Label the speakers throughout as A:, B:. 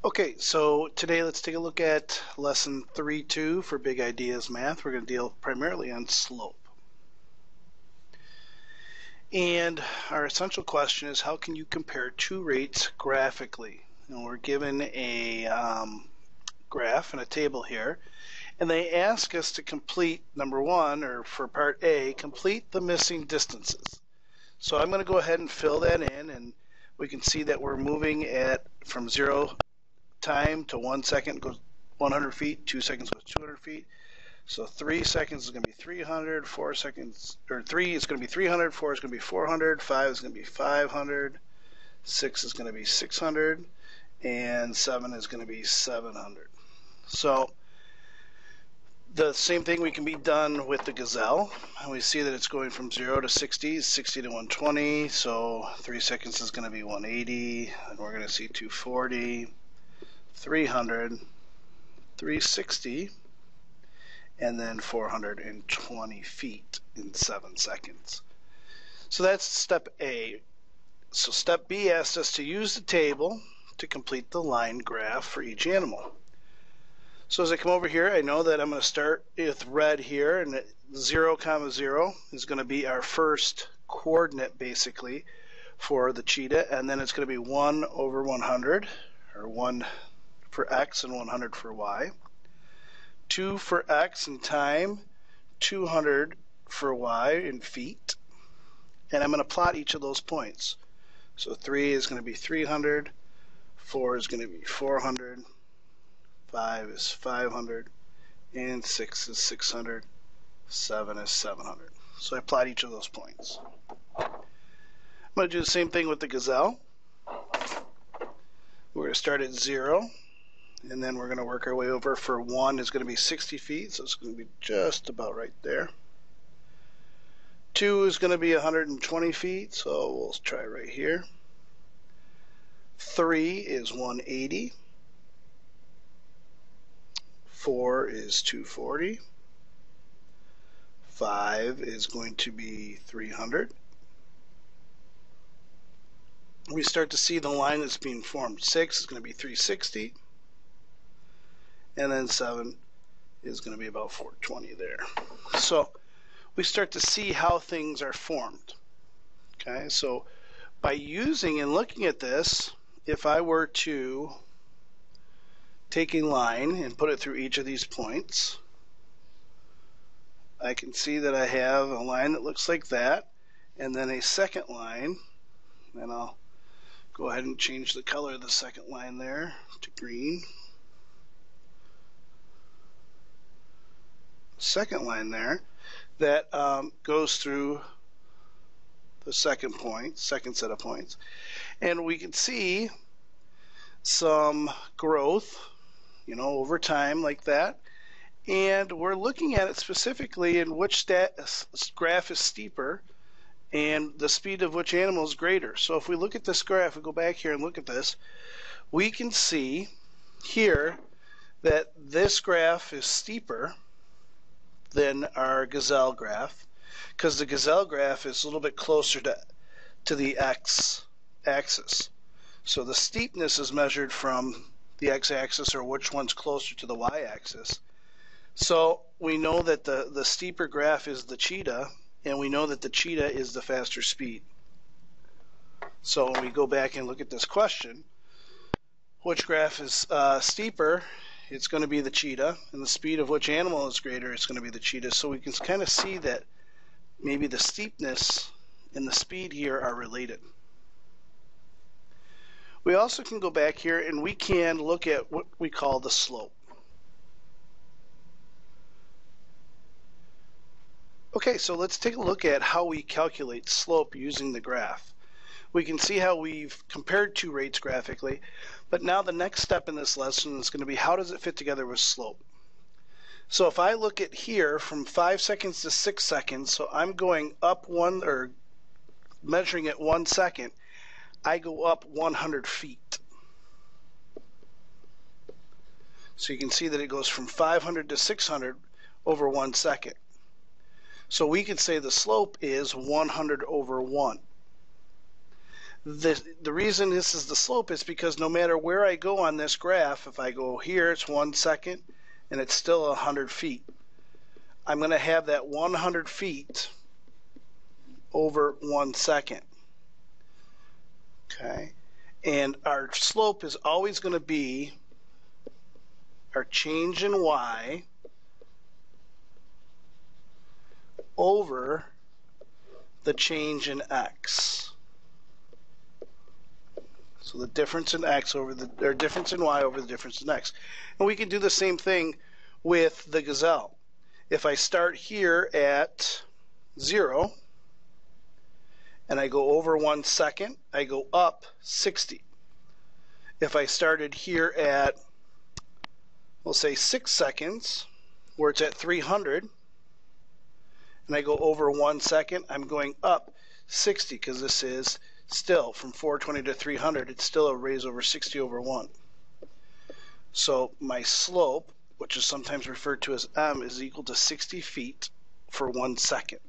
A: Okay, so today let's take a look at lesson 3.2 for Big Ideas Math. We're going to deal primarily on slope. And our essential question is, how can you compare two rates graphically? And we're given a graph and a table here, and they ask us to complete number one, or for part A, complete the missing distances. So I'm going to go ahead and fill that in, and we can see that we're moving at from 0 time to 1 second goes 100 feet, 2 seconds goes 200 feet. So 3 seconds is going to be 300, 4 seconds, or 3 is going to be 300, 4 is going to be 400, 5 is going to be 500, 6 is going to be 600, and 7 is going to be 700. So the same thing we can be done with the gazelle, and we see that it's going from 0 to 60, 60 to 120, so 3 seconds is going to be 180, and we're going to see 240, 300, 360, and then 420 feet in 7 seconds. So that's step A. So step B asked us to use the table to complete the line graph for each animal. So as I come over here, I know that I'm going to start with red here, and 0, 0 is going to be our first coordinate basically for the cheetah, and then it's going to be 1 over 100, or 1 for X and 100 for Y. 2 for X in time, 200 for Y in feet. And I'm going to plot each of those points. So 3 is going to be 300, 4 is going to be 400, 5 is 500, and 6 is 600, 7 is 700. So I plot each of those points. I'm going to do the same thing with the gazelle. We're going to start at 0. And then we're going to work our way over. For 1 is going to be 60 feet, so it's going to be just about right there. 2 is going to be 120 feet, so we'll try right here. 3 is 180. 4 is 240. 5 is going to be 300. We start to see the line that's being formed. 6 is going to be 360. And then 7 is going to be about 420 there. So we start to see how things are formed. Okay, so by using and looking at this, if I were to take a line and put it through each of these points, I can see that I have a line that looks like that, and then a second line, and I'll go ahead and change the color of the second line there to green. Second line there that goes through the second set of points, and we can see some growth, over time like that, and we're looking at it specifically in which graph is steeper and the speed of which animal is greater. So if we look at this graph, we go back here and look at this, we can see here that this graph is steeper than our gazelle graph, because the gazelle graph is a little bit closer to the x-axis. So the steepness is measured from the x-axis, or which one's closer to the y-axis. So we know that the steeper graph is the cheetah, and we know that the cheetah is the faster speed. So when we go back and look at this question, which graph is steeper? It's going to be the cheetah, and the speed of which animal is greater, it's going to be the cheetah. So we can kind of see that maybe the steepness and the speed here are related. We also can go back here and we can look at what we call the slope. Okay, so let's take a look at how we calculate slope using the graph. We can see how we've compared two rates graphically, but now the next step in this lesson is going to be, how does it fit together with slope? So if I look at here from 5 seconds to 6 seconds, so I'm going up measuring at 1 second, I go up 100 feet. So you can see that it goes from 500 to 600 over 1 second. So we could say the slope is 100 over 1. The reason this is the slope is because no matter where I go on this graph, if I go here, it's 1 second, and it's still 100 feet. I'm going to have that 100 feet over 1 second. Okay, and our slope is always going to be our change in y over the change in x. So the difference in x over the, or difference in y over the difference in x. And we can do the same thing with the gazelle. If I start here at 0 and I go over 1 second, I go up 60. If I started here at, we'll say 6 seconds, where it's at 300, and I go over 1 second, I'm going up 60, because this is still from 420 to 300, it's still a raise over 60 over 1. So my slope, which is sometimes referred to as m, is equal to 60 feet for 1 second.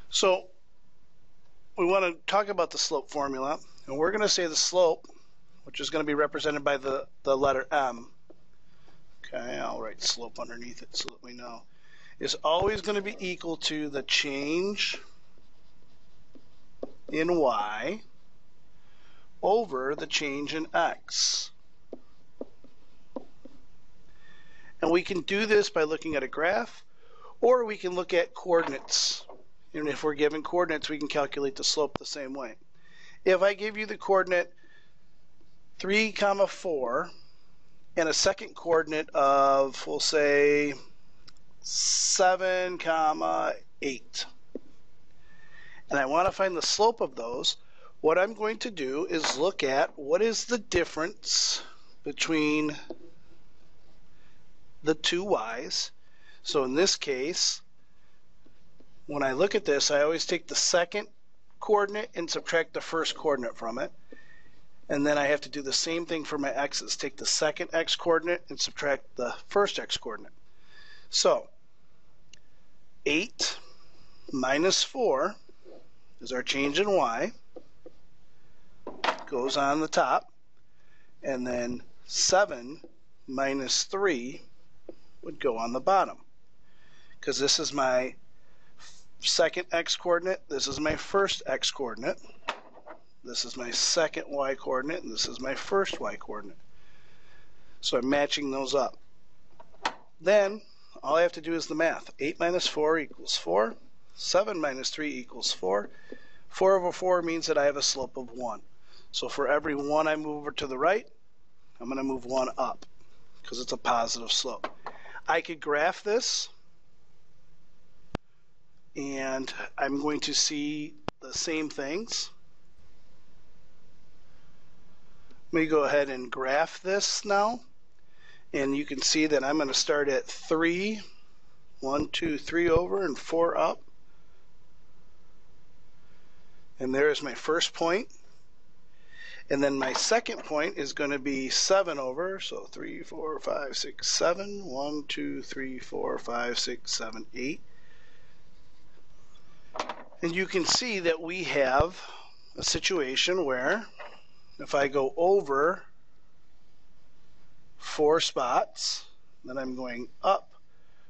A: So we want to talk about the slope formula, and we're going to say the slope, which is going to be represented by the letter m. Okay, I'll write slope underneath it so that we know, is always going to be equal to the change in y over the change in x. And we can do this by looking at a graph, or we can look at coordinates. And if we're given coordinates, we can calculate the slope the same way. If I give you the coordinate 3, 4, and a second coordinate of, we'll say, 7, 8, and I want to find the slope of those, what I'm going to do is look at what is the difference between the two y's. So in this case, when I look at this, I always take the second coordinate and subtract the first coordinate from it. And then I have to do the same thing for my x's. Take the second x coordinate and subtract the first x coordinate. So 8 minus 4 is our change in y. Goes on the top. And then 7 minus 3 would go on the bottom. Because this is my second x coordinate, this is my first x coordinate, this is my second y coordinate, and this is my first y coordinate. So I'm matching those up. Then all I have to do is the math. 8 minus 4 equals 4. 7 minus 3 equals 4. 4 over 4 means that I have a slope of 1. So for every 1 I move over to the right, I'm going to move 1 up because it's a positive slope. I could graph this, and I'm going to see the same things. Let me go ahead and graph this now, and you can see that I'm going to start at 3, 1, 2, 3 over, and 4 up. And there's my first point. And then my second point is going to be 7 over, so 3, 4, 5, 6, 7, 1, 2, 3, 4, 5, 6, 7, 8. And you can see that we have a situation where if I go over 4 spots, then I'm going up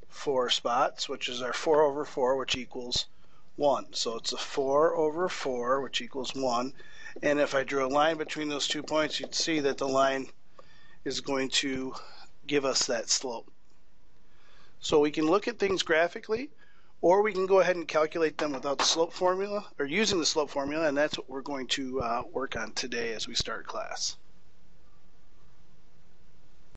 A: 4 spots, which is our 4 over 4, which equals 1. So it's a 4 over 4, which equals 1. And if I drew a line between those 2 points, you'd see that the line is going to give us that slope. So we can look at things graphically, or we can go ahead and calculate them without the slope formula, or using the slope formula, and that's what we're going to work on today as we start class.